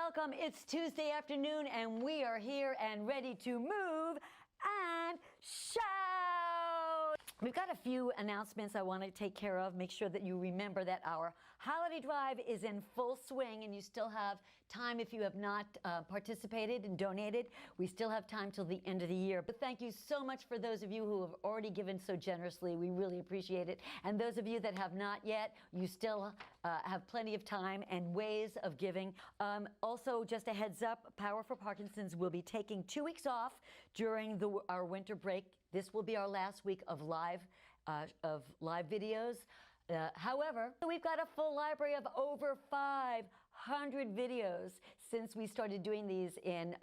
Welcome. It's Tuesday afternoon and we are here and ready to move and shout. We've got a few announcements I want to take care of. Make sure that you remember that our holiday drive is in full swing and you still have time if you have not participated and donated. We still have time till the end of the year. But thank you so much for those of you who have already given so generously. We really appreciate it. And those of you that have not yet, you still have plenty of time and ways of giving. Also, just a heads up, Power for Parkinson's will be taking 2 weeks off during our winter break. This will be our last week of live videos. However, we've got a full library of over 500 videos since we started doing these in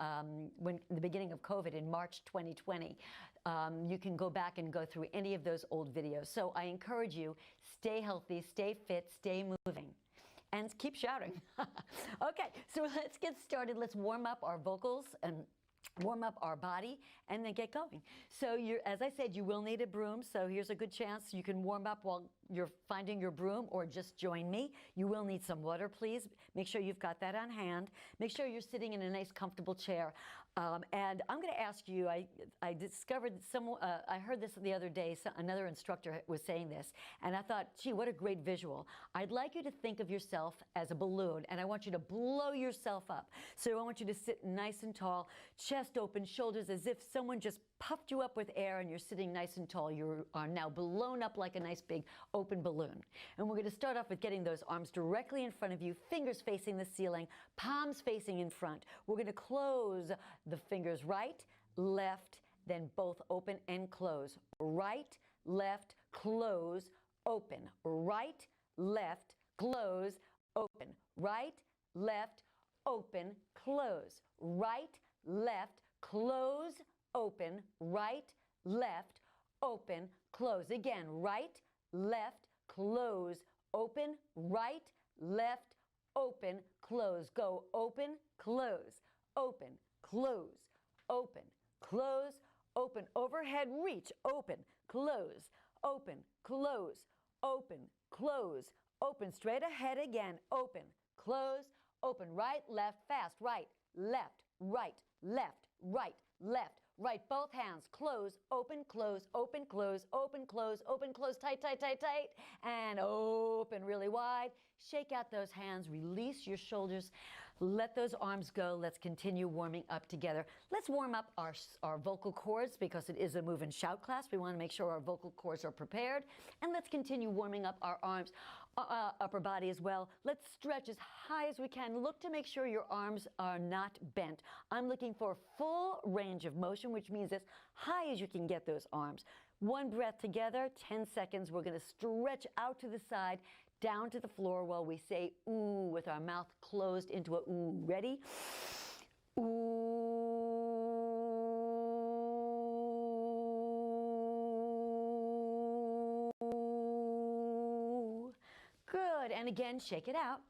the beginning of COVID in March 2020. You can go back and go through any of those old videos. So I encourage you, stay healthy, stay fit, stay moving. And keep shouting. Okay, so let's get started. Let's warm up our vocals and warm up our body and then get going. So as I said, you will need a broom. So here's a good chance you can warm up while you're finding your broom or just join me. You will need some water, please. Make sure you've got that on hand. Make sure you're sitting in a nice, comfortable chair. And I'm going to ask you, I discovered I heard this the other day, another instructor was saying this, and I thought, gee, what a great visual. I'd like you to think of yourself as a balloon, and I want you to blow yourself up. So I want you to sit nice and tall, chest open, shoulders as if someone just puffed you up with air and you're sitting nice and tall. You are now blown up like a nice big open balloon. And we're going to start off with getting those arms directly in front of you, fingers facing the ceiling, palms facing in front. We're going to close the fingers right, left, then both open and close. Right, left, close, open. Right, left, close, open. Right, left, open, close. Right, left, close, open, right, left, open, close. Again, right, left, close, open, right, left, open, close. Go open, close, open, close, open, close, open. Overhead reach, open, close, open, close, open, close, open. Straight ahead again, open, close, open. Right, left, fast, right, left, right, left, right, left, right. Both hands, close, open, close, open, close, open, close, open, close, tight, tight, tight, tight, and open really wide. Shake out those hands, release your shoulders, let those arms go. Let's continue warming up together. Let's warm up our vocal cords because it is a move and shout class. We want to make sure our vocal cords are prepared. And let's continue warming up our arms, upper body as well. Let's stretch as high as we can. Look to make sure your arms are not bent. I'm looking for full range of motion, which means as high as you can get those arms. One breath together, 10 seconds. We're going to stretch out to the side, down to the floor while we say ooh with our mouth closed into a ooh. Ready? Ooh. Good. And again, shake it out.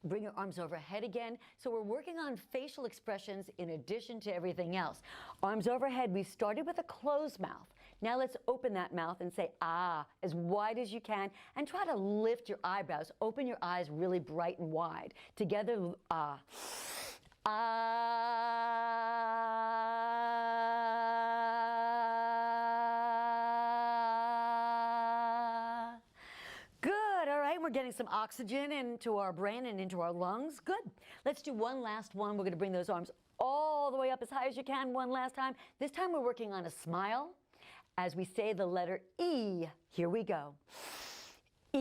Bring your arms overhead again. So we're working on facial expressions in addition to everything else. Arms overhead, we started with a closed mouth. Now let's open that mouth and say ah as wide as you can and try to lift your eyebrows. Open your eyes really bright and wide. Together, ah. Ah. Good, all right, we're getting some oxygen into our brain and into our lungs. Good. Let's do one last one. We're going to bring those arms all the way up as high as you can one last time. This time we're working on a smile as we say the letter E. Here we go. E.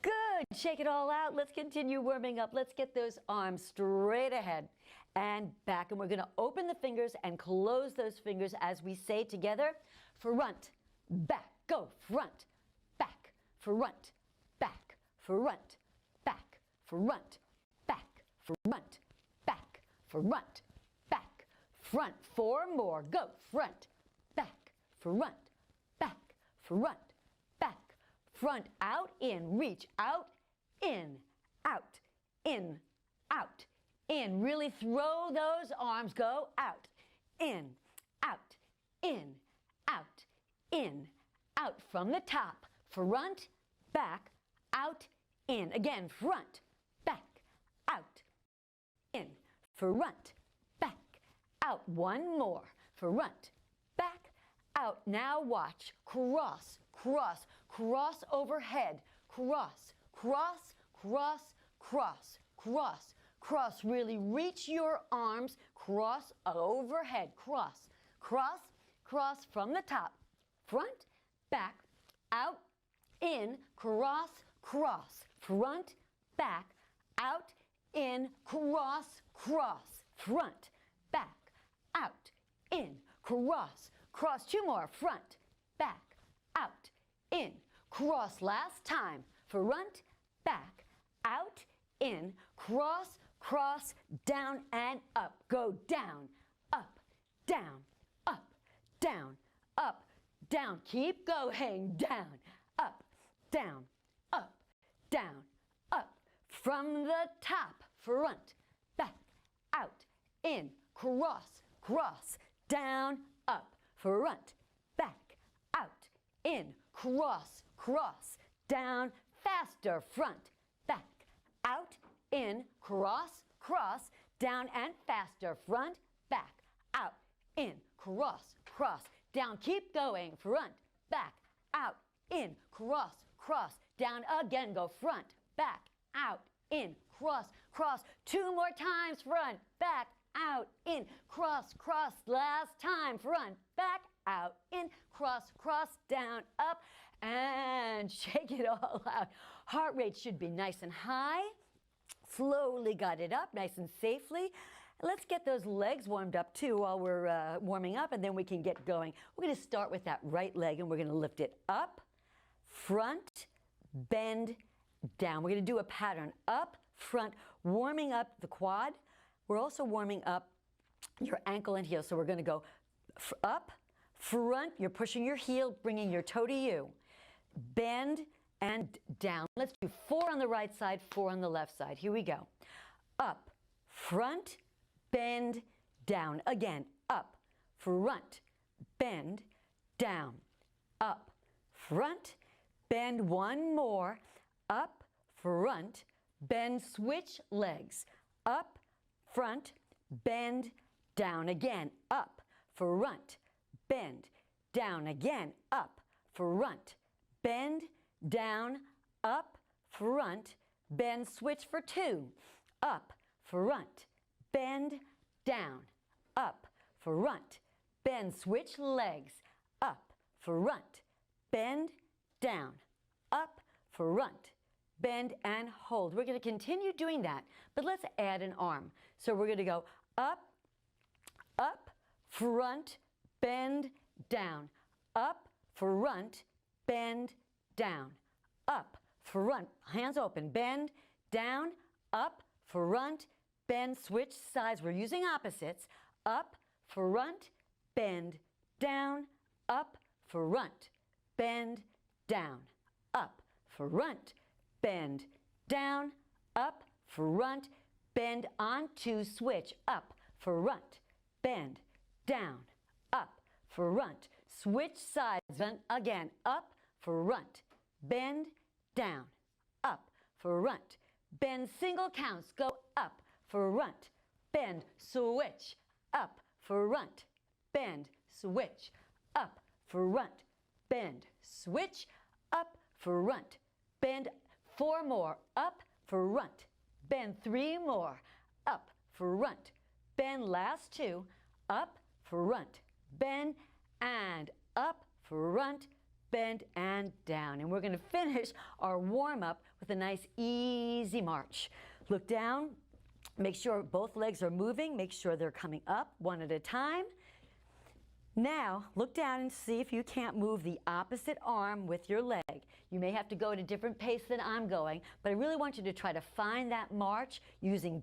Good. Shake it all out. Let's continue warming up. Let's get those arms straight ahead and back. And we're going to open the fingers and close those fingers as we say together, front, back. Go. Front, back, front, back, front, back, front, back, front, back, front, back, front. 4 more. Go. Front, back, front, back, front, back, front. Out, in, reach, out, in, out, in, out, in. Really throw those arms. Go out, in, out, in, out, in, out from the top, front, back, out, in. Again, front, back, out, in, front, back, out. One more, front, back, out. Now watch, cross, cross, cross overhead, cross, cross, cross, cross, cross, cross. Really reach your arms, cross overhead, cross, cross, cross from the top, front, back, out, in, cross, cross, front, back, out, in, cross, cross, front, back, out, in, cross, cross. Two more, front, back, out, in, cross. Last time, front, back, out, in, cross, cross, down and up. Go down, up, down, up, down, up, down. Keep going, down, up, down, up, down, up. From the top, front, back, out, in, cross, cross, down, up, front, back, out, in, cross, cross, down, faster, front, back, out, in, cross, cross, down and faster, front, back, out, in, cross, cross, down. Keep going, front, back, out, in, cross, cross, down again. Go front, back, out, in, cross, cross. Two more times, front, back, out, in, cross, cross. Last time, front, back, out, in, cross, cross, down, up, and shake it all out. Heart rate should be nice and high. Slowly got it up, nice and safely. Let's get those legs warmed up too while we're warming up, and then we can get going. We're going to start with that right leg, and we're going to lift it up, front, bend, down. We're going to do a pattern up, front, warming up the quad. We're also warming up your ankle and heel. So we're going to go up, front. You're pushing your heel, bringing your toe to you. Bend and down. Let's do 4 on the right side, 4 on the left side. Here we go. Up, front, bend, down. Again, up, front, bend, down. Up, front, bend. One more. Up, front, bend, switch legs. Up, front, bend, down. Again, up, front, bend, down. Again, up, front, bend, down, up, front, bend, switch for 2. Up, front, bend, down, up, front, bend, switch legs. Up, front, bend, down, up, front, bend, and hold. We're going to continue doing that, but let's add an arm. So we're going to go up, up, front, bend, down, up, front, bend, down, up, front, hands open, bend, down, up, front, bend, switch sides. We're using opposites. Up, front, bend, down, up, front, bend, down, up, front, bend, down, up, front, bend, onto switch, up, front, bend, down, up, front, switch sides, then again, up, front, bend, down, up, front, bend, single counts, go up, front, bend, switch, up, front, bend, switch, up, front, bend, switch, up, front, bend, 4 more, up, front, bend, 3 more, up, front, bend, last 2, up, front, bend, and up, front, bend, and down. And we're going to finish our warm-up with a nice easy march. Look down, make sure both legs are moving, make sure they're coming up one at a time. Now, look down and see if you can't move the opposite arm with your leg. You may have to go at a different pace than I'm going, but I really want you to try to find that march using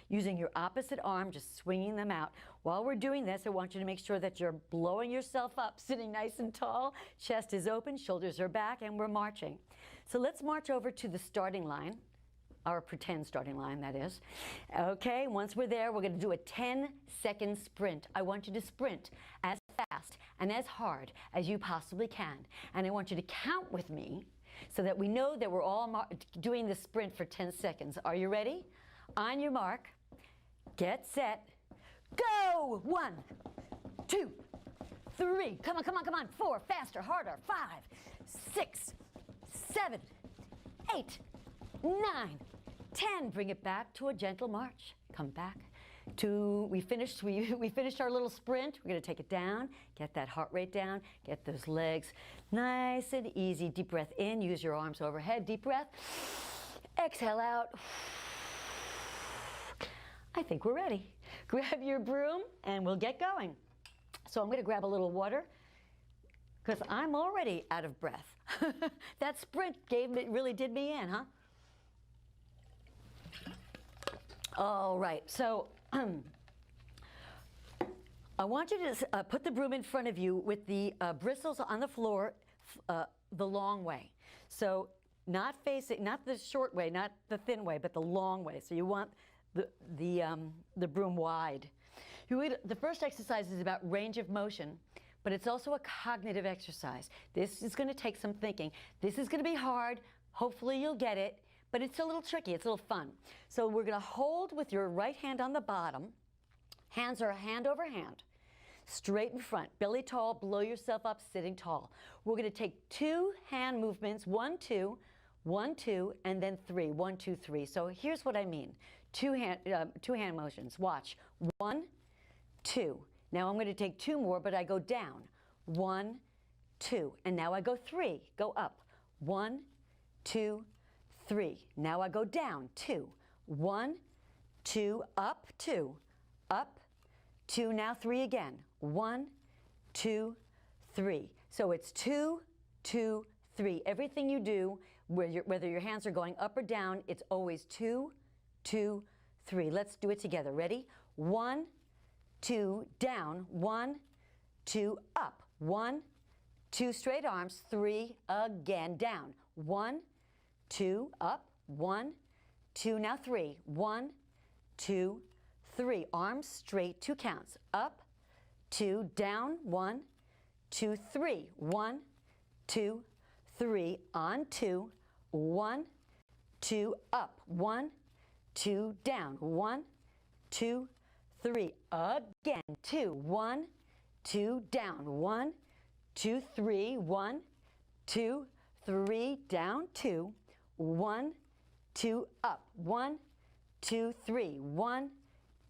your opposite arm, just swinging them out. While we're doing this, I want you to make sure that you're blowing yourself up, sitting nice and tall, chest is open, shoulders are back, and we're marching. So let's march over to the starting line, our pretend starting line, that is. Okay, once we're there, we're going to do a 10-second sprint. I want you to sprint as fast and as hard as you possibly can. And I want you to count with me so that we know that we're all doing the sprint for 10 seconds. Are you ready? On your mark, get set, go! 1, 2, 3, come on, come on, come on, 4, faster, harder, 5, 6, 7, 8, 9, 10. Bring it back to a gentle march. Come back to, we finished our little sprint. We're going to take it down, get that heart rate down, get those legs nice and easy. Deep breath in, use your arms overhead. Deep breath, exhale out. I think we're ready. Grab your broom and we'll get going. So I'm going to grab a little water because I'm already out of breath. That sprint really did me in, huh? All right, so I want you to put the broom in front of you with the bristles on the floor the long way. So not facing, not the short way, not the thin way, but the long way. So you want the broom wide. The first exercise is about range of motion, but it's also a cognitive exercise. This is going to take some thinking. This is going to be hard. Hopefully you'll get it, but it's a little tricky. It's a little fun. So we're going to hold with your right hand on the bottom. Hands are hand over hand, straight in front, belly tall, blow yourself up, sitting tall. We're going to take 2 hand movements, 1, 2, 1, 2, and then 3, 1, 2, 3. So here's what I mean. 2 hand motions. Watch. 1, 2. Now I'm going to take 2 more, but I go down. 1, 2. And now I go 3. Go up. 1, 2, 3. Now I go down. 2. 1, 2, up, 2. Up, 2. Now 3 again. 1, 2, 3. So it's 2, 2, 3. Everything you do, whether your hands are going up or down, it's always 2, 2, 3. Let's do it together. Ready? 1, 2, down. 1, 2, up. 1, 2, straight arms. 3, again, down. 1, 2, up. 1, 2, now 3. 1, 2, 3. Arms straight, 2 counts. Up, 2, down. 1, 2, 3. 1, 2, 3. On 2. 1, 2, up. 1, 2, down. 1, 2, 3. Again. 2. 1, 2, down. 1, 2, 3. 1, 2, 3. Down. 2. 1, 2, up. 1, 2, 3. 1,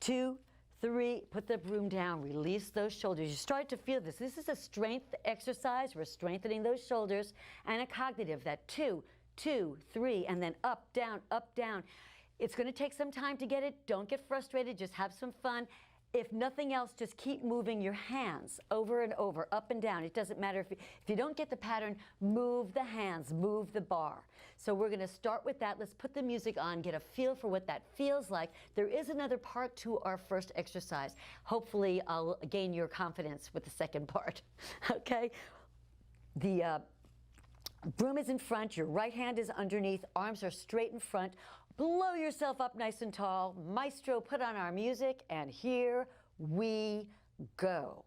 2, 3. Put the broom down. Release those shoulders. You start to feel this. This is a strength exercise. We're strengthening those shoulders, and a cognitive, that 2, 2, 3, and then up, down, up, down. It's going to take some time to get it. Don't get frustrated. Just have some fun. If nothing else, just keep moving your hands over and over, up and down. It doesn't matter if you don't get the pattern, move the hands, move the bar. So we're going to start with that. Let's put the music on, get a feel for what that feels like. There is another part to our first exercise. Hopefully, I'll gain your confidence with the second part. Okay? The broom is in front, your right hand is underneath, arms are straight in front. Blow yourself up nice and tall. Maestro, put on our music, and here we go.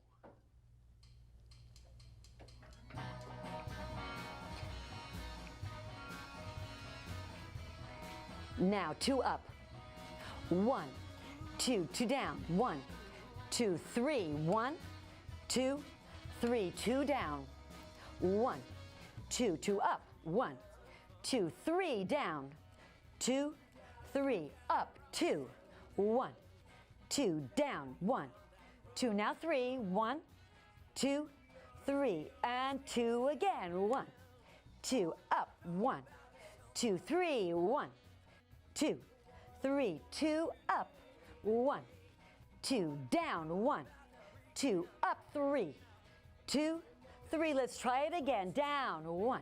Now 2 up. 1, 2, 2 down. 1, 2, 3. 1, 2, 3. 2 down. 1, 2, 2 up. 1, 2, 3 down. 2, 3, up, 2, 1, 2, down, 1, 2, now 3, 1, 2, 3, and 2 again, 1, 2, up, 1, 2, 3, 1, 2, 3, 2, up, 1, 2, down, 1, 2, up, 3, 2, 3, let's try it again, down, 1,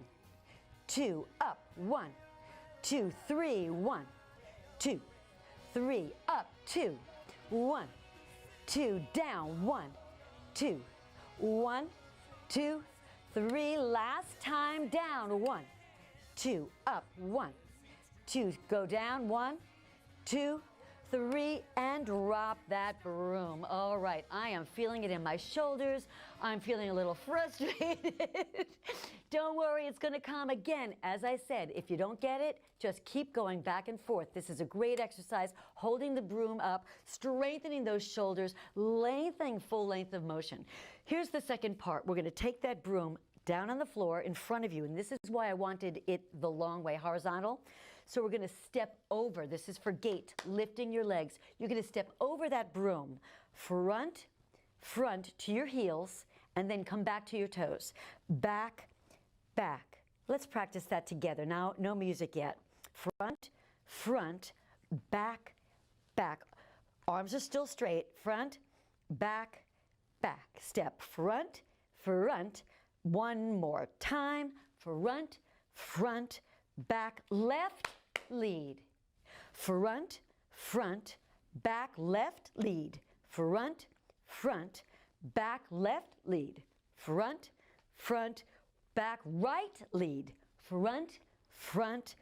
2, up, 1, 2, 3, 1, 2, 3, up, 2, 1, 2, down, 1, 2, 1, 2, 3, last time, down, 1, 2, up, 1, 2, go down, 1, 2, 3, and drop that broom. All right, I am feeling it in my shoulders. I'm feeling a little frustrated. Don't worry, it's gonna come again. As I said, if you don't get it, just keep going back and forth. This is a great exercise, holding the broom up, strengthening those shoulders, lengthening full length of motion. Here's the second part. We're gonna take that broom down on the floor in front of you, and this is why I wanted it the long way, horizontal. So we're gonna step over. This is for gait, lifting your legs. You're gonna step over that broom, front to your heels, and then come back to your toes. Back, back. Let's practice that together. Now, no music yet. Front, back, back. Arms are still straight. Front, back, back. Step front. One more time. Front, back, left, lead. Front, back, left, lead. Front, back, left, lead. Front, back, right, lead. Front,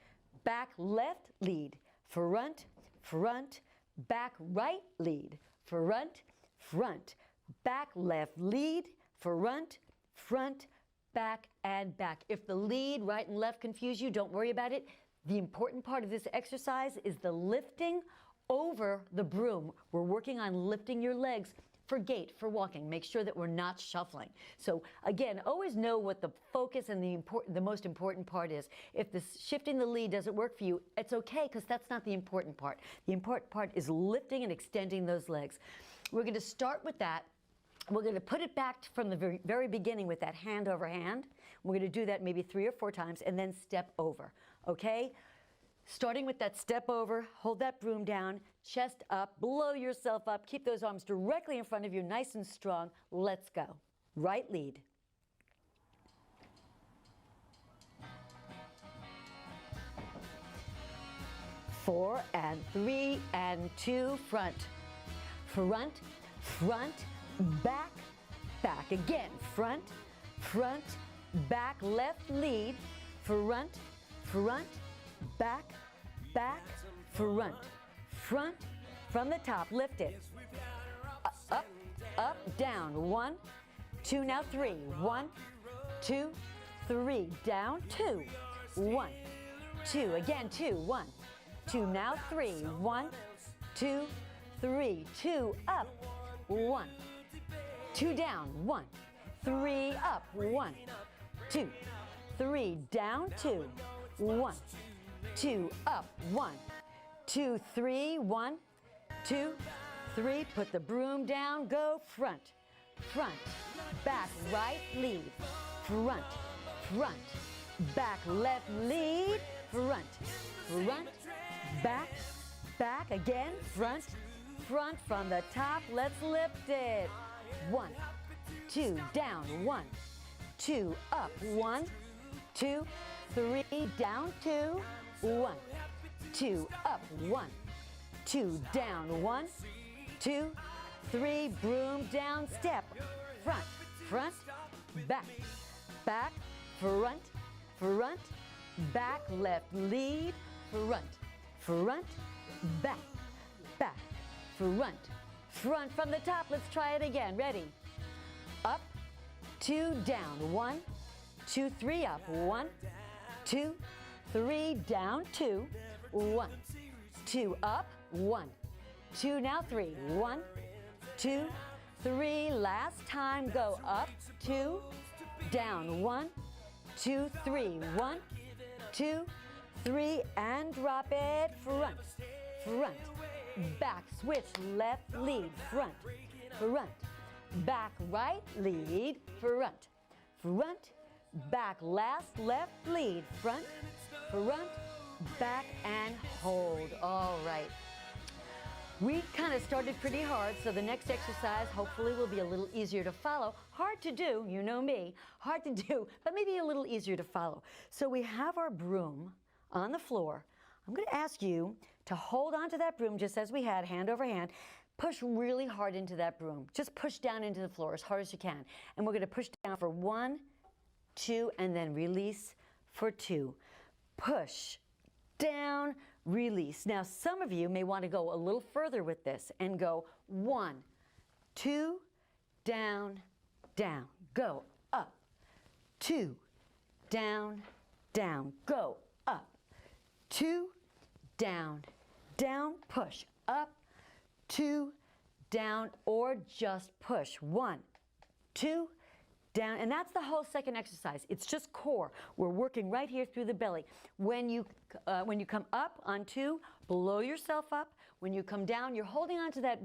back, left, lead. Front, back, right, lead. Front, back, left, lead. Front, back, and back. If the lead, right and left confuse you, don't worry about it. The important part of this exercise is the lifting over the broom. We're working on lifting your legs for gait, for walking. Make sure that we're not shuffling. So again, always know what the focus and the most important part is. If shifting the lead doesn't work for you, it's okay, because that's not the important part. The important part is lifting and extending those legs. We're going to start with that. We're going to put it back from the very beginning with that hand over hand. We're going to do that maybe 3 or 4 times and then step over, okay? Starting with that step over, hold that broom down, chest up, blow yourself up, keep those arms directly in front of you, nice and strong. Let's go. Right lead. Four and 3 and 2, front, back, back. Again, front, back, left, lead, front, back, front, from the top, lift it, up, down, 1, 2, now 3, 1, 2, 3, down, 2, 1, 2, again, 2, 1, 2, now 3, 1, 2, 3, 2, up, 1, 2 down, 1, 3 up, 1, 2, 3 down, 2, 1, 2 up, 1, 2, 3, 1, 2, 3, put the broom down, go front, back, right, lead, front, back, left, lead, front, back, again, front, from the top, let's lift it. 1, 2, down, 1, 2, up, 1, 2, 3, down, 2, 1, 2, up, 1, 2, down, 1, 2, 3, broom down, step, front, back, front, back, left, lead, front, back, front from the top. Let's try it again. Ready? Up, 2, down, 1, 2, 3, up, 1, 2, 3, down, 2, 1, 2, up, 1, 2, now 3, 1, 2, 3, last time, go up, 2, down, 1, 2, 3, 1, 2, 3, and drop it, front, back, switch, left, lead, front, back, right, lead, front, back, last, left, lead, front, back, and hold. All right. We kind of started pretty hard, so the next exercise hopefully will be a little easier to follow. Hard to do, you know me, hard to do, but maybe a little easier to follow. So we have our broom on the floor. I'm going to ask you to hold on to that broom just as we had, hand over hand. Push really hard into that broom. Just push down into the floor as hard as you can. And we're going to push down for 1, 2, and then release for 2. Push, down, release. Now, some of you may want to go a little further with this and go 1, 2, down, down. Go up. 2, down, down. Go up. 2, down, down. Push up. 2, down, or just push. 1, 2, down, and that's the whole second exercise. It's just core. We're working right here through the belly. When you come up on 2, blow yourself up. When you come down, you're holding on to that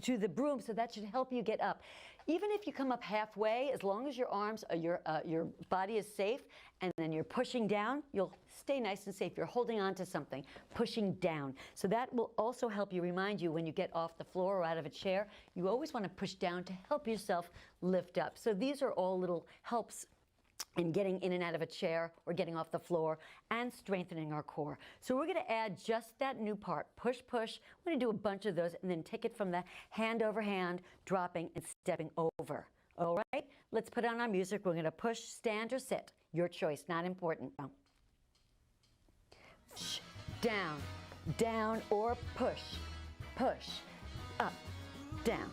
to the broom, so that should help you get up. Even if you come up halfway, as long as your arms, your body is safe, and then you're pushing down, you'll stay nice and safe. You're holding on to something, pushing down. So that will also help you, remind you when you get off the floor or out of a chair, you always want to push down to help yourself lift up. So these are all little helps in getting in and out of a chair or getting off the floor and strengthening our core. So we're going to add just that new part, push, push. We're going to do a bunch of those and then take it from the hand over hand, dropping and stepping over. All right, let's put on our music. We're going to push, stand, or sit. Your choice, not important. Down, down, or push, push, up, down,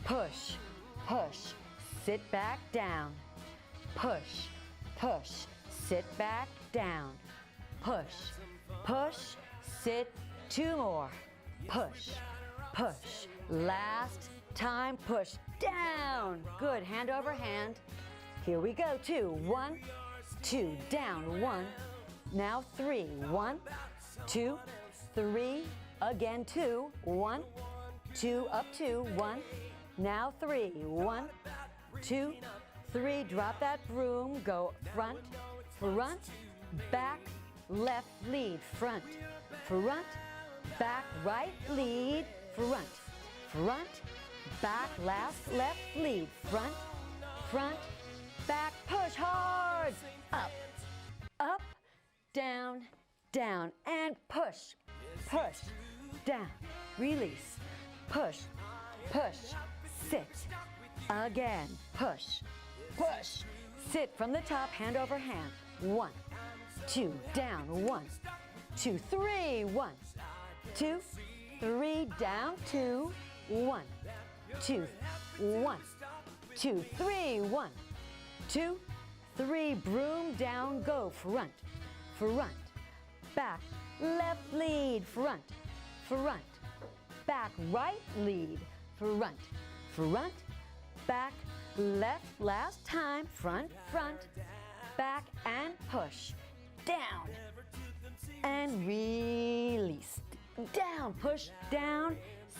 push, push, sit back, down, push, push, sit back, down, push, push, sit, 2 more, push, push, last time, push, down, good, hand over hand, here we go, 2, 1, 2, down, 1, now 3, 1, 2, 3, again 2, 1, 2, up 2, 1, now 3, 1, 2, 3, drop that broom, go front, front, back, left, lead, front, front, back, right, lead, front, front, back, last, left, lead, front, front, back, push hard, up, up, down, down, and push, push, down, release, push, push, sit, again, push, push, sit from the top, hand over hand, 1, 2, down, 1, 2, 3, 1, 2, 3, down, 2, 1, 2, 1, 2, 3, 1, 2, 3, broom down, go, front, front, back, left lead, front, front, back, right lead, front, front, back, left, last time, front, front, back, and push, down, and release, down, push, down,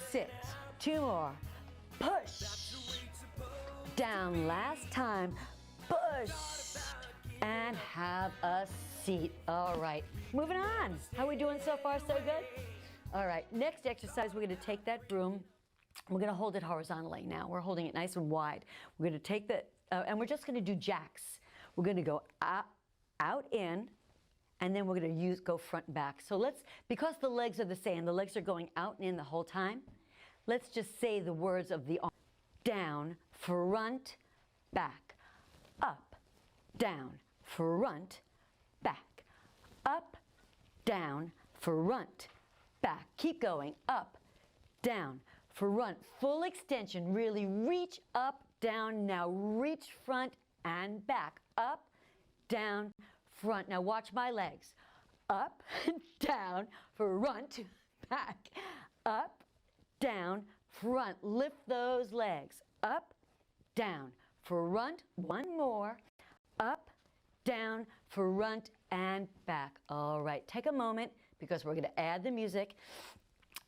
sit, 2 more, push, down, last time, push, and have a seat. All right, moving on. How are we doing so far? So good? All right, next exercise, we're going to take that broom. We're going to hold it horizontally now. We're holding it nice and wide. We're going to take the, and we're just going to do jacks. We're going to go out, in, and then we're going to go front and back. So let's, because the legs are the same, the legs are going out and in the whole time, let's just say the words of the arm. Down, front, back, up, down, front, back, up, down, front, back. Keep going, up, down, front, full extension, really reach up, down, now reach front and back, up, down, front. Now watch my legs, up, down, front, back, up, down, front, lift those legs, up, down, front, 1 more, up, down, front, and back. All right, take a moment because we're going to add the music,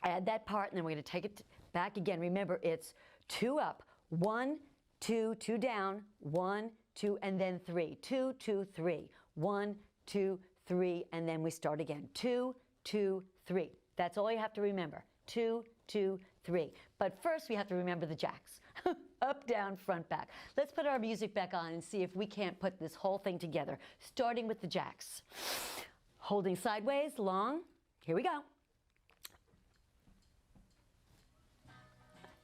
add that part, and then we're going to take it back again. Remember, it's 2 up, 1, 2, 2 down, 1, 2, and then 3, 2, 2, 3, 1, 2, 3, and then we start again, 2, 2, 3. That's all you have to remember, 2, 2, 3. But first we have to remember the jacks. Up, down, front, back. Let's put our music back on and see if we can't put this whole thing together, starting with the jacks. Holding sideways, long. Here we go.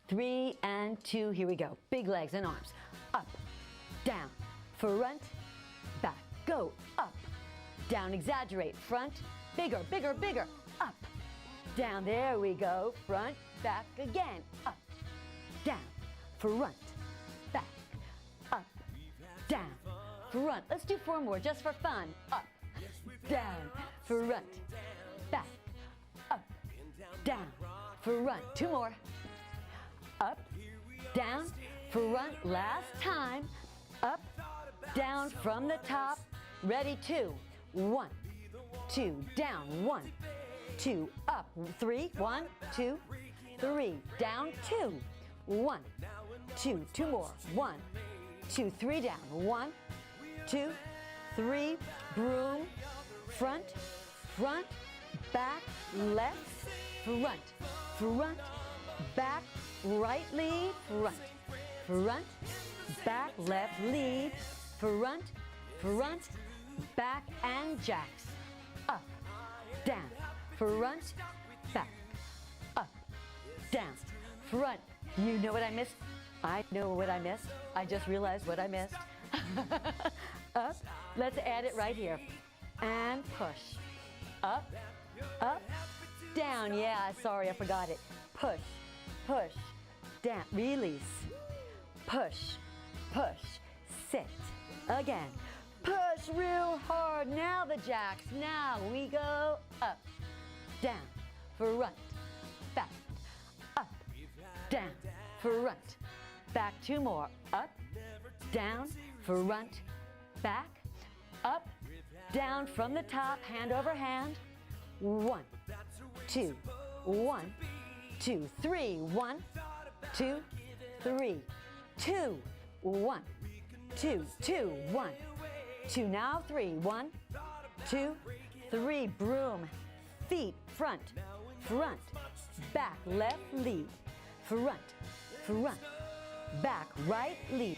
3 and 2, here we go. Big legs and arms. Up, down, front, back. Go, up, down, exaggerate, front, bigger, bigger, bigger. up, down. There we go. Front, back again. Up, down, front, back, up, down, front. Let's do 4 more just for fun. Up, down, front, back, up, down, front. 2 more. Up, down, front. Last time. Up, down from the top. Ready, 2. 1, 2, down, 1, 2, up, 3, 1, 2, 3, down, 2, 1, 2, 2 more, 1, 2, 3 down, 1, 2, 3, broom, front, front, back, left, front, front, back, right lead, front, front, back, left lead, front, front, back and jacks. Up, down, front, back, up, down, front. You know what I missed? I know what I missed. I just realized what I missed. Up, let's add it right here. And push. Up, up, down. Yeah, sorry, I forgot it. Push, push, down, release. Push, push, sit. Again. Push real hard. Now the jacks. Now we go up, down, front, back, up, down, front, back. 2 more. Up, down, front, back, up, down from the top, hand over hand. 1, 2, 1, 2, 3, 1, 2, 3, 2, 1, 2, 2, 1. 2, now 3, 1, 2, 3, broom, feet, front, front, back, left lead, front, front, back, right lead,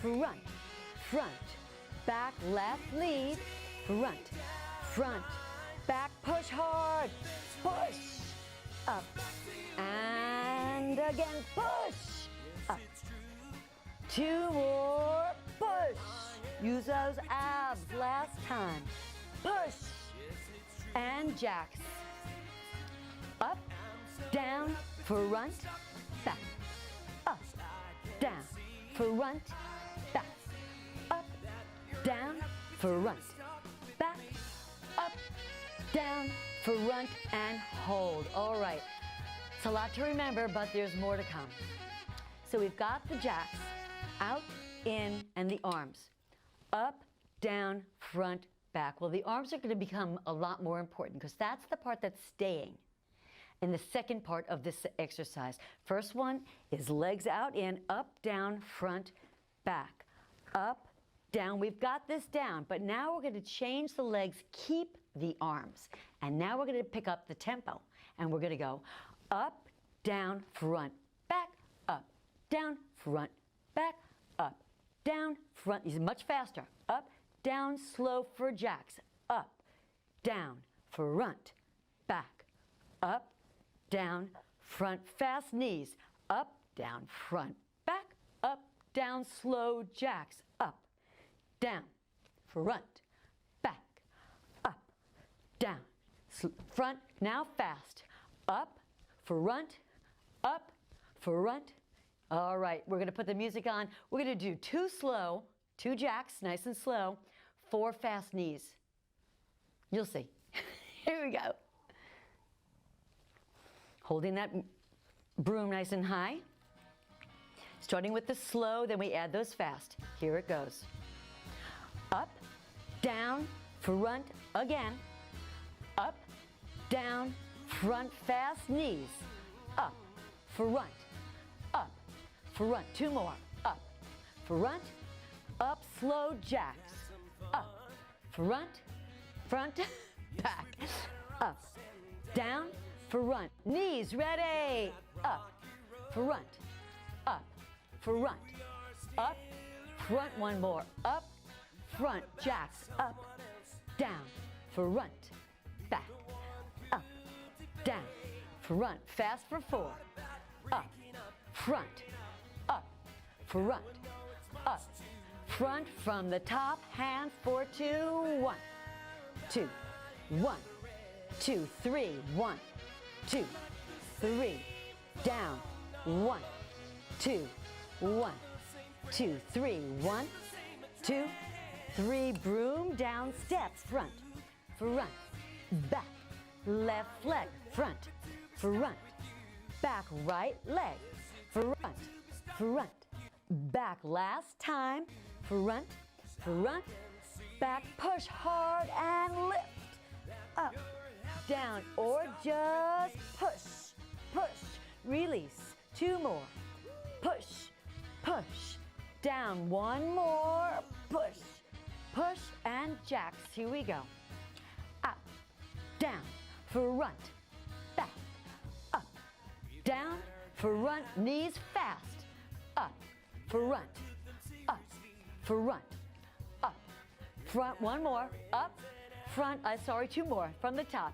front, front, back, left lead, front, front, back, push hard, push, up, and again, push, up, 2 more, push. Use those abs last time. Push and jacks. Up, down, front, back. Up, down, front, back. Up, down, front, back. Up, down, front, and hold. All right. It's a lot to remember, but there's more to come. So we've got the jacks, out, in, and the arms. Up, down, front, back. Well, the arms are going to become a lot more important because that's the part that's staying in the second part of this exercise. First one is legs out, in, up, down, front, back. Up, down. We've got this down, but now we're going to change the legs, keep the arms. And now we're going to pick up the tempo. And we're going to go up, down, front, back, up, down, front, back, up, down, front. Is much faster. Up, down, slow for jacks. Up, down, front, back. Up, down, front, fast knees. Up, down, front, back. Up, down, slow jacks. Up, down, front, back. Up, down, front. Now fast. Up, front, up, front. All right, we're going to put the music on. We're going to do 2 slow, 2 jacks, nice and slow, 4 fast knees. You'll see. Here we go. Holding that broom nice and high. Starting with the slow, then we add those fast. Here it goes. Up, down, front, again. Up, down, front, fast knees. Up, front, up, front. 2 more. Up, front, up, slow jacks. Up, front, front, back. Up, down, front. Knees ready. Up, front, up, front, up, front. 1 more. Up, front, jacks. Up, down, front, back. Up, down, front. Fast for 4. Up, front, up, front, up, front from the top. Hand for 2. 1, 2, 1, 2, 3, 1, 2, 3, down, 1, 2, 1, 2, 3, 1, 2, 3, broom, down, steps, front, front, back, left leg, front, front, back, right leg, front, front, back, last time, front, front, back, push hard and lift, up, down, or just push, push, release, 2 more, push, push, down, 1 more, push, push, and jacks, here we go, up, down, front, back, up, down, front, knees fast, up, front, up, front, up, front, 1 more, up, front, sorry, 2 more, from the top,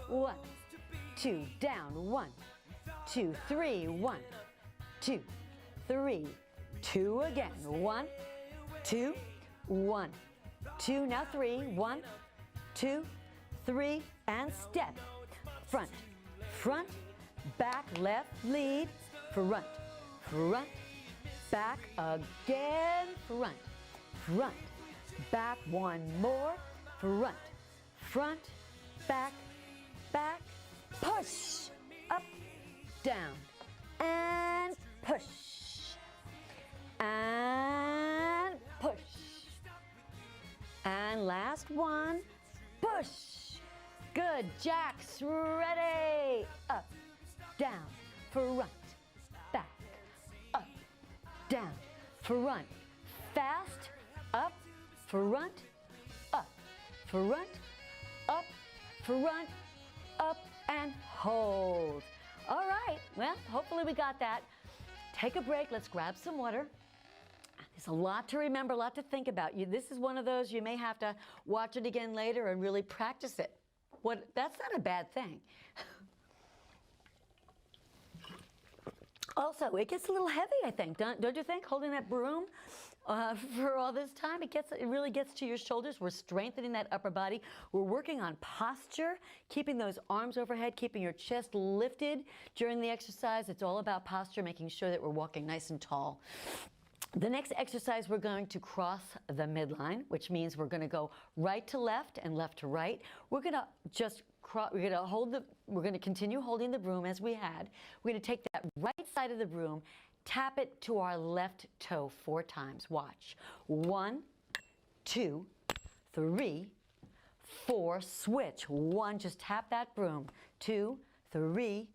1, 2, down, 1, 2, 3, 1, 2, 3, 2 again, 1, 2, 1, 2, now 3, 1, 2, 3, and step, front, front, back, left, lead, front, front, back again, front, front, back, 1 more, front, front, back, back, push, up, down, and push, and push, and last one, push, good, jacks, ready, up, down, front, back, up, down, front, fast, up, front, up, front, up, front, up, and hold. All right, well, hopefully we got that. Take a break, let's grab some water. There's a lot to remember, a lot to think about. This is one of those you may have to watch it again later and really practice it. That's not a bad thing. Also, it gets a little heavy, I think, don't you think, holding that broom for all this time? It really gets to your shoulders. We're strengthening that upper body. We're working on posture, keeping those arms overhead, keeping your chest lifted during the exercise. It's all about posture, making sure that we're walking nice and tall. The next exercise, we're going to cross the midline, which means we're going to go right to left and left to right. We're going to just we're going to continue holding the broom as we had. We're going to take that right side of the broom, tap it to our left toe 4 times. Watch. 1, 2, 3, 4, switch. 1, just tap that broom. 2, 3,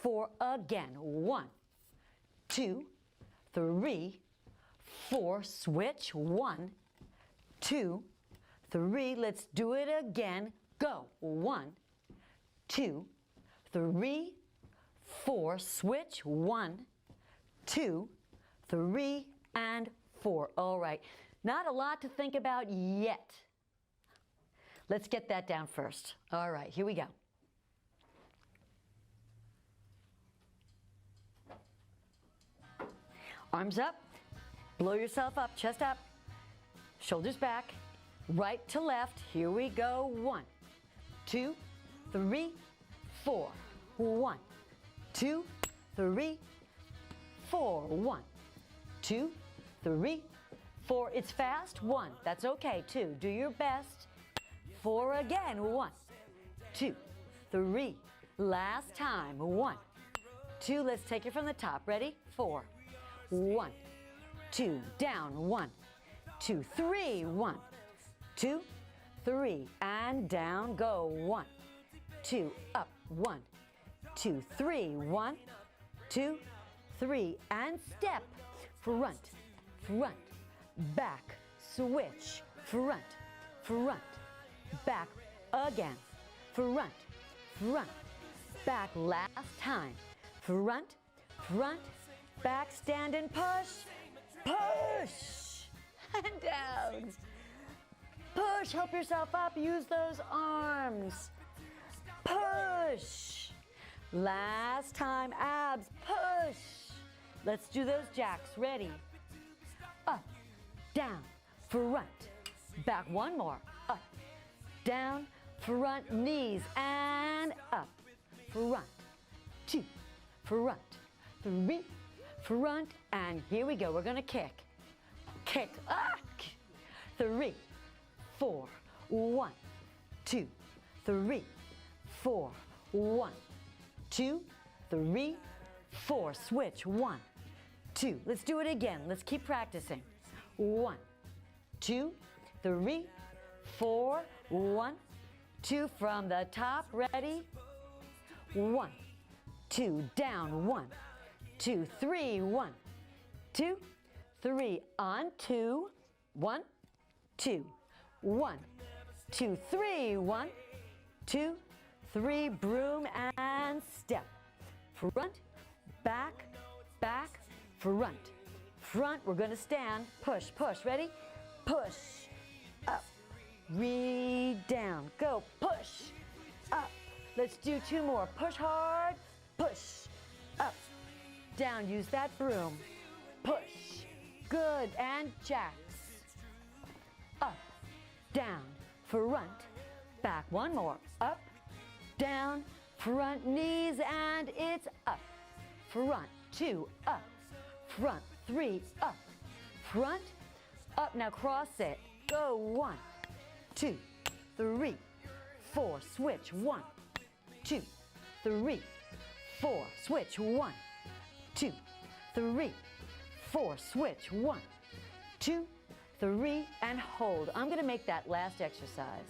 4, again. 1, 2, 3, 4, switch. 1, 2, 3, let's do it again. Go. 1, 2, 3, 4, switch. 1, 2, 3, and 4. All right, not a lot to think about yet. Let's get that down first. All right, here we go. Arms up, blow yourself up, chest up, shoulders back, right to left. Here we go. 1, 2, 3, 4. 1, 2, 3, 4. 1, 2, 3, 4. It's fast. 1. That's okay. 2. Do your best. 4 again. 1, 2, 3. Last time. 1, 2. Let's take it from the top. Ready? 4. 1, 2. Down. 1, 2, 3. 1, 2, 3. And down. Go. 1, 2. Up. 1, 2, 3. 1, 2, 3. And step. Front, front, back, switch, front, front, back again, front, front, back, last time, front, front, back, stand and push, push, and down, push, help yourself up, use those arms, push, last time, abs, push. Let's do those jacks. Ready? Up, down, front, back. 1 more. Up, down, front knees and up, front, 2, front, 3, front, and here we go. We're going to kick, 3, 4, 1, 2, 3, 4, 1, 2, 3, 4, switch, 1, 2. Let's do it again. Let's keep practicing. 1, 2, 3, 4, 1, 2 from the top. Ready? 1, 2, down, 1, 2, 3, 1, 2, 3, on 2, 1, 2, 1, 2, 3, 1, 2, 3, broom and step. Front, back, back, front. Front, we're going to stand, push, push. Ready? Push, up, down, go, push, up. Let's do 2 more. Push hard, push, up, down. Use that broom. Push, good, and jacks. Up, down, front, back. 1 more. Up, down, front knees, and it's up. Front, 2, up, front, 3, up, front, up. Now cross it. Go, 1, 2, 3, 4, switch, 1, 2, 3, 4, switch, 1, 2, 3, 4, switch, 1, 2, 3, and hold. I'm going to make that last exercise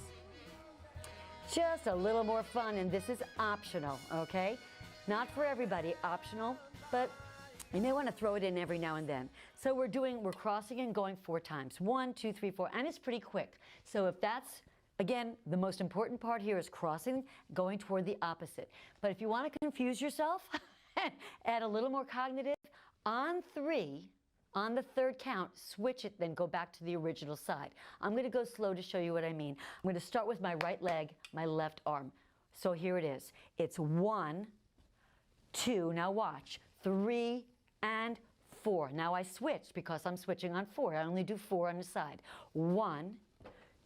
just a little more fun, and this is optional, okay? Not for everybody, optional, but you may want to throw it in every now and then. So we're crossing and going 4 times. 1, 2, 3, 4, and it's pretty quick. So if that's, again, the most important part here is crossing, going toward the opposite. But if you want to confuse yourself, add a little more cognitive, on 3, on the 3rd count, switch it, then go back to the original side. I'm going to go slow to show you what I mean. I'm going to start with my right leg, my left arm. So here it is. It's 1, 2, now watch, 3 and 4. Now I switch because I'm switching on 4. I only do 4 on the side. 1,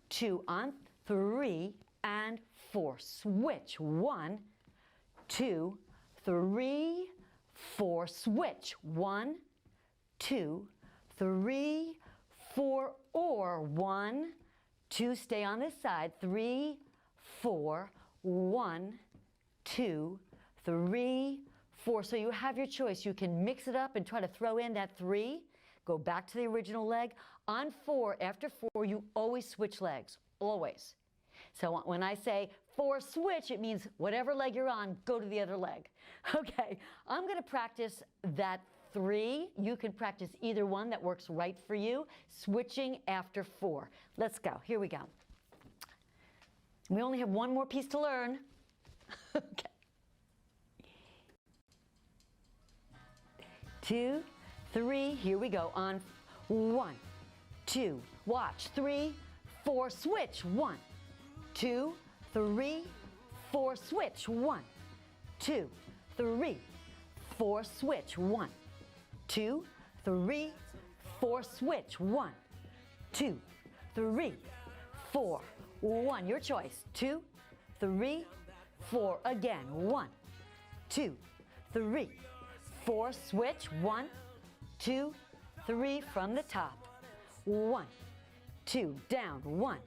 2 on 3 and 4. Switch. 1, 2, 3, 4. Switch. 1, 2, 3, 4, or 1, 2, stay on this side, 3, 4, 1, 2, 3, 4. So you have your choice. You can mix it up and try to throw in that 3, go back to the original leg. On 4, after 4, you always switch legs, always. So when I say 4, switch, it means whatever leg you're on, go to the other leg. Okay, I'm going to practice that 3. You can practice either one that works right for you, switching after 4. Let's go. Here we go. We only have 1 more piece to learn. Okay. 2, 3, here we go. On 1, 2, watch, 3, 4, switch, 1, 2, 3, 4, switch, 1, 2, 3, 4, switch, 1, 2, 3, 4, switch, 1, 2, 3, 4, 1, your choice, 2, 3, 4, again, 1, 2, 3, 4, switch, 1, 2, 3, from the top, 1, 2, down, 1,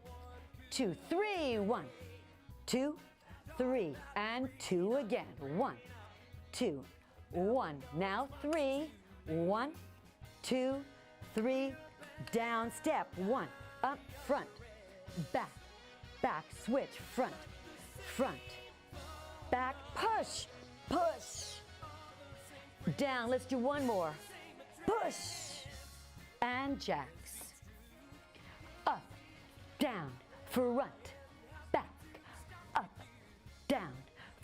2, 3, 1, 2, 3, and 2 again, 1, 2, 1, now 3, 1, 2, 3, down, step, 1, up, front, back, back, switch, front, front, back, push, push, down. Let's do 1 more, push, and jacks, up, down, front, back, up, down,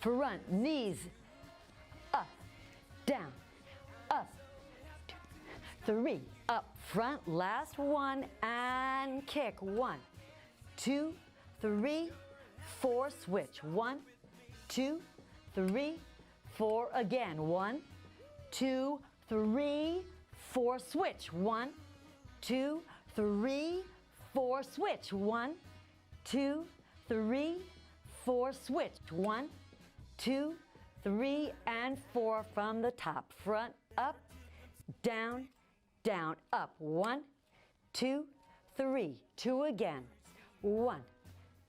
front, knees, up, down, up, 3, up, front, last 1, and kick, 1, 2, 3, 4, switch, 1, 2, 3, 4, again, 1, 2, 3, 4, switch, 1, 2, 3, 4, switch, 1, 2, 3, 4, switch. 1, 2, 3, and 4 from the top. Front, up, down, down, up. 1, 2, 3. 2 again. 1,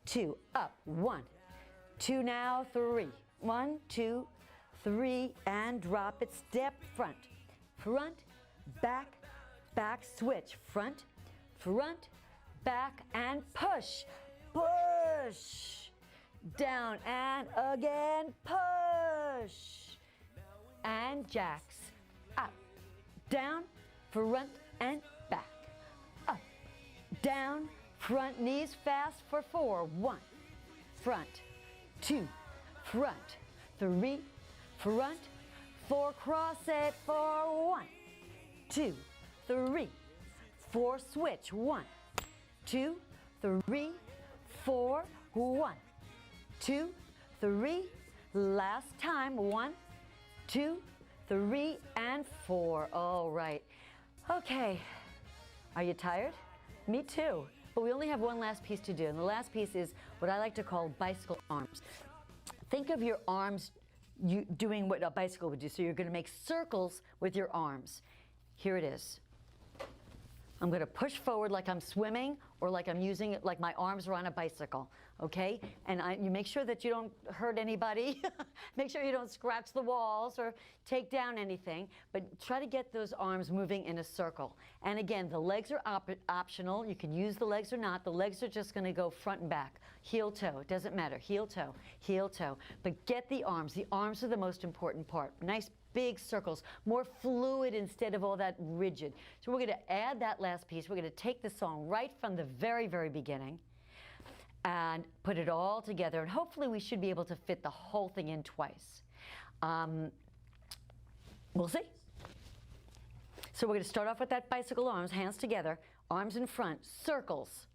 2, up. 1, 2 now, 3. 1, 2, 3, and drop it. Step front, front, back, back, switch. Front, front, back, and push. Push. Down and again, push. And jacks. Up, down, front, and back. Up, down, front, knees fast for 4. 1, front, 2, front, 3, front, 4, cross it for 1, 2, 3, 4, switch. 1, 2, 3, 4, 1, 2, 3, last time. 1, 2, 3, and 4. All right. Okay. Are you tired? Me too. But we only have one last piece to do, and the last piece is what I like to call bicycle arms. Think of your arms doing what a bicycle would do. So you're going to make circles with your arms. Here it is. I'm going to push forward like I'm swimming, or like I'm using it like my arms are on a bicycle, okay? And you make sure that you don't hurt anybody. Make sure you don't scratch the walls or take down anything, but try to get those arms moving in a circle. And again, the legs are optional. You can use the legs or not. The legs are just going to go front and back, heel toe. It doesn't matter, heel toe, heel toe. But get the arms. The arms are the most important part. Nice big circles, more fluid instead of all that rigid. So we're going to add that last piece. We're going to take the song right from the very, very beginning and put it all together. And hopefully we should be able to fit the whole thing in twice. We'll see. So we're going to start off with that bicycle arms, hands together, arms in front, circles.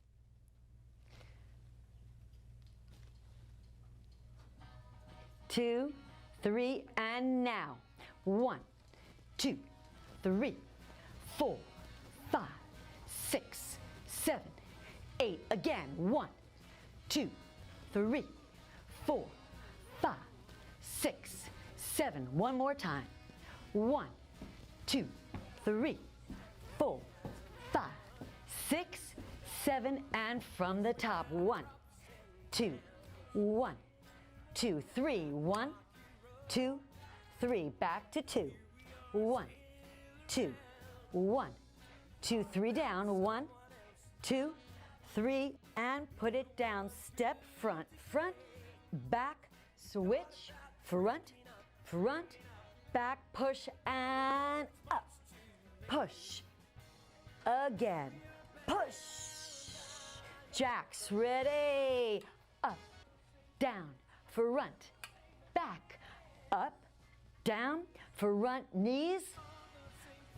Two, 3, and now. 1, 2, 3, 4, 5, 6, 7, 8. Again. 1, 2, 3, 4, 5, 6, 7. One more time. 1, 2, 3, 4, 5, 6, 7, and from the top. 1, 2, 1, 2, 3. 1, 2, 3. Back to 2. 1, 2, 1, 2, 3 down. 1, 2, 3, and put it down. Step front, front, back, switch, front, front, back, push, and up. Push. Again. Push. Jacks, ready. Up, down, front, back, up, down, front, knees,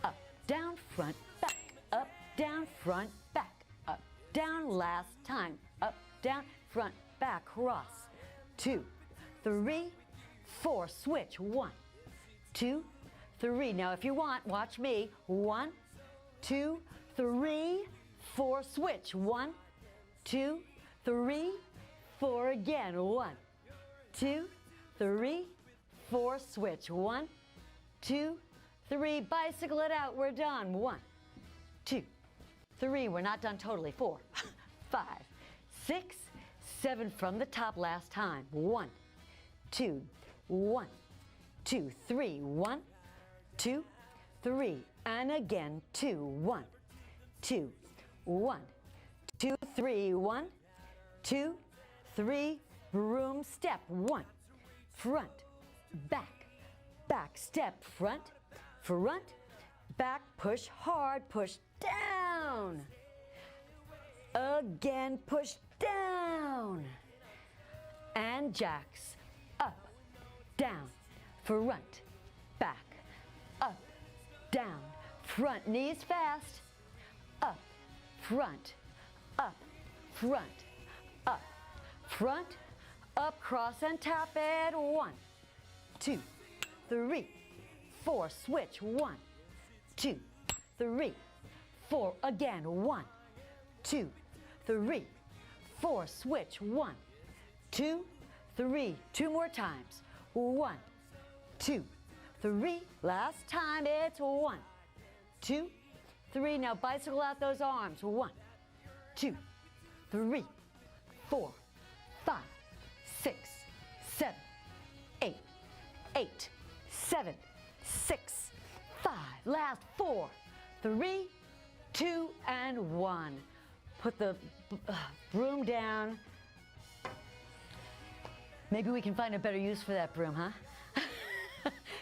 up, down, front, back, up, down, front, back, up, down, last time, up, down, front, back, cross, 2, 3, 4, switch, 1, 2, 3. Now if you want, watch me. 1, 2, 3, 4, switch, 1, 2, 3, 4 again. 1, 2, 3, 4, switch. 1, 2, 3, bicycle it out. We're done. 1, 2, 3. We're not done totally. 4, 5, 6, 7 from the top last time. 1, 2, 1, 2, 3. 1, 2, 3. And again. 2, 1, 2, 1, 2, 3. 1, 2, 3. Broom step. 1, front, back, back, step, front, front, back, push hard, push down. Again, push down. And jacks, up, down, front, back, up, down, front, knees fast, up, front, up, front, up, front, up, cross and tap it. 1, 2, 3, 4, switch. 1, 2, 3, 4 again. 1, 2, 3, 4, switch. 1, 2, 3. 2 more times. 1, 2, 3. Last time. It's 1, 2, 3. Now bicycle out those arms. 1, 2, 3, 4, 5, 6, 7, 8, 8, 7, 6, 5. Last 4, 3, 2, and 1. Put the broom down. Maybe we can find a better use for that broom, huh?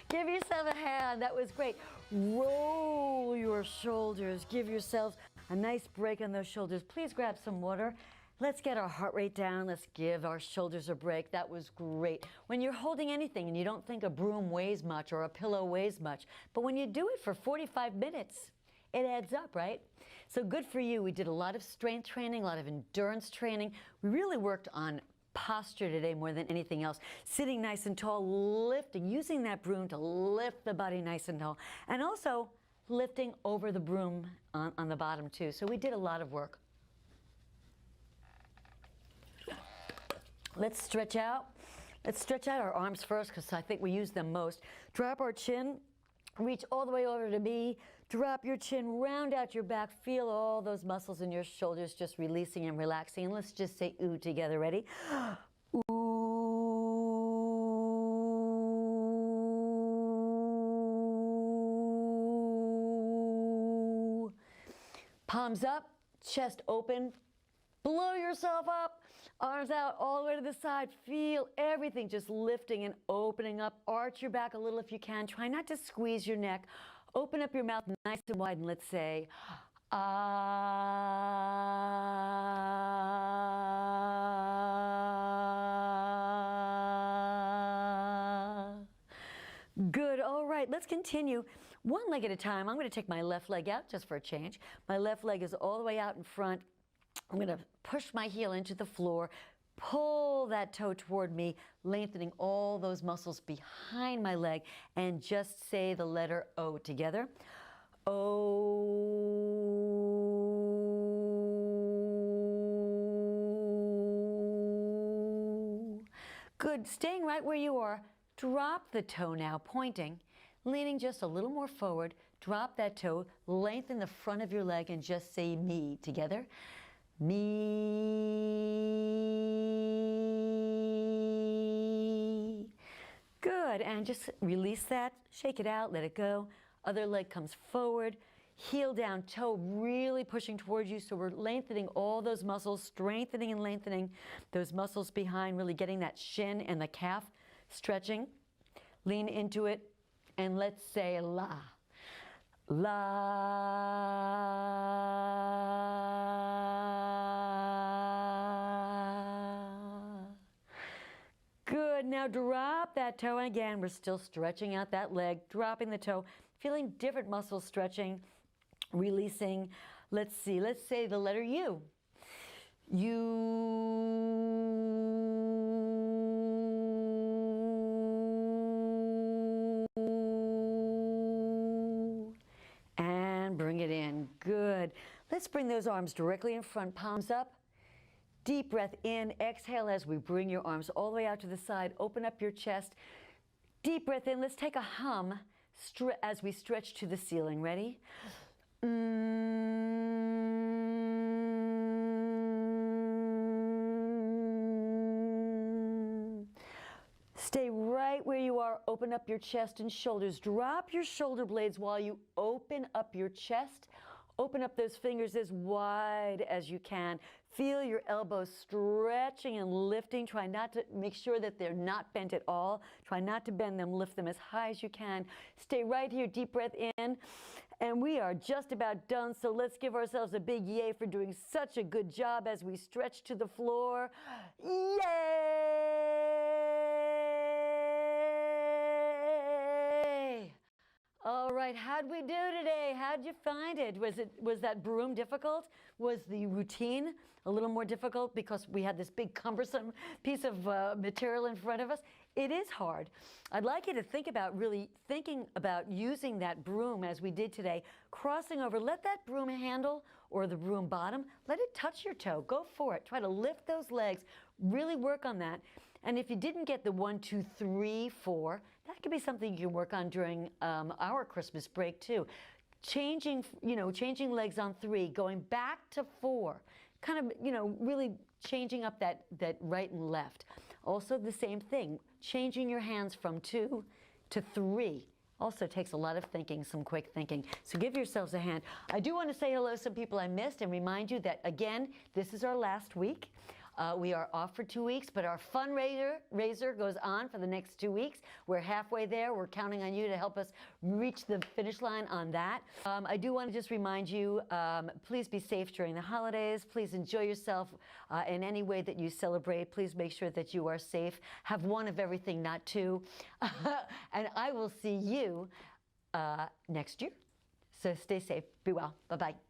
Give yourself a hand. That was great. Roll your shoulders. Give yourselves a nice break on those shoulders. Please grab some water. Let's get our heart rate down. Let's give our shoulders a break. That was great. When you're holding anything and you don't think a broom weighs much or a pillow weighs much, but when you do it for 45 minutes, it adds up, right? So good for you. We did a lot of strength training, a lot of endurance training. We really worked on posture today more than anything else. Sitting nice and tall, lifting, using that broom to lift the body nice and tall, and also lifting over the broom on the bottom too. So we did a lot of work. Let's stretch out. Let's stretch out our arms first because I think we use them most. Drop our chin, reach all the way over to me. Drop your chin, round out your back. Feel all those muscles in your shoulders just releasing and relaxing. And let's just say ooh together. Ready? Ooh. Palms up, chest open. Blow yourself up. Arms out all the way to the side. Feel everything just lifting and opening up. Arch your back a little if you can. Try not to squeeze your neck. Open up your mouth nice and wide and let's say, ah. Good, all right, let's continue. One leg at a time. I'm going to take my left leg out just for a change. My left leg is all the way out in front. I'm going to push my heel into the floor, pull that toe toward me, lengthening all those muscles behind my leg, and just say the letter O together. O. Good. Staying right where you are. Drop the toe now, pointing, leaning just a little more forward. Drop that toe, lengthen the front of your leg, and just say me together. Me. Good, and just release that, shake it out, let it go. Other leg comes forward, heel down, toe really pushing towards you, so we're lengthening all those muscles, strengthening and lengthening those muscles behind, really getting that shin and the calf stretching. Lean into it, and let's say la. La. Good, now drop that toe, and again, we're still stretching out that leg, dropping the toe, feeling different muscles stretching, releasing. Let's see, let's say the letter U. Bring it in. Good. Let's bring those arms directly in front, palms up. Deep breath in. Exhale as we bring your arms all the way out to the side. Open up your chest. Deep breath in. Let's take a hum as we stretch to the ceiling. Ready? Stay right where you are. Open up your chest and shoulders. Drop your shoulder blades while you open up your chest. Open up those fingers as wide as you can. Feel your elbows stretching and lifting. Try not to, make sure that they're not bent at all. Try not to bend them. Lift them as high as you can. Stay right here. Deep breath in. And we are just about done, so let's give ourselves a big yay for doing such a good job as we stretch to the floor. Yay! All right, how'd we do today? How'd you find it? Was that broom difficult? Was the routine a little more difficult because we had this big cumbersome piece of material in front of us? It is hard. I'd like you to think about really thinking about using that broom as we did today, crossing over. Let that broom handle or the broom bottom, let it touch your toe. Go for it. Try to lift those legs. Really work on that. And if you didn't get the 1, 2, 3, 4, that could be something you can work on during our Christmas break too. Changing legs on 3, going back to 4, kind of, really changing up that right and left. Also the same thing, changing your hands from 2 to 3. Also takes a lot of thinking, some quick thinking. So give yourselves a hand. I do want to say hello to some people I missed and remind you that, again, this is our last week. We are off for 2 weeks, but our fundraiser goes on for the next 2 weeks. We're halfway there. We're counting on you to help us reach the finish line on that. I do want to just remind you, please be safe during the holidays. Please enjoy yourself in any way that you celebrate. Please make sure that you are safe. Have one of everything, not two. And I will see you next year. So stay safe. Be well. Bye-bye.